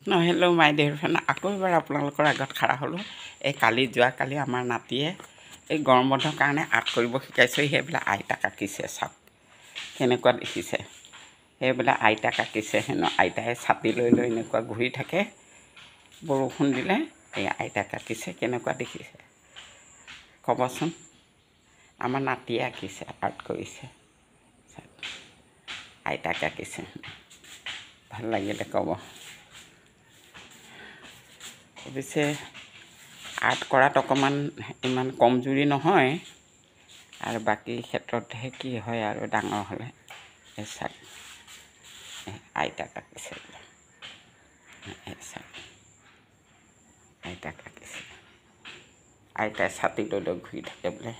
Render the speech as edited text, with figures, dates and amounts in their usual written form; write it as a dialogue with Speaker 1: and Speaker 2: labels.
Speaker 1: Hello' মাই dear friend, আকৌ এবাৰ আপোনালোকৰ আগত খাৰা হ'লোঁ। এই যোৱাকালি আমাৰ নাতিয়ে এই গৰম বন্ধৰ কাৰণে আৰ্ট কৰিব শিকাইছে। সেইবিলাক আইতাক আঁকিছে, চাওক কেনেকুৱা দেখিছে। সেইবিলাক আইতাক আঁকিছে হেনো। আইতাই ছাতি লৈ লৈ এনেকুৱা ঘূৰি থাকে, বৰষুণ দিলে এই আইতাক আঁকিছে। কেনেকুৱা দেখিছে ক'বচোন। আমাৰ নাতিয়ে আঁকিছে, আৰ্ট কৰিছে, আইতাক আঁকিছে। ভাল লাগিলে ক'ব। অৱশ্যে আৰ্ট কৰাত অকণমান ইমান কমজুৰি নহয়, আৰু বাকী ক্ষেত্ৰতহে কি হয় আৰু ডাঙৰ হ'লে। চাওক আইতাক আঁকিছে, চাওক আইতাক আঁকিছে। আইতাই ছাতি লৈ লৈ ঘূৰি থাকে বোলে।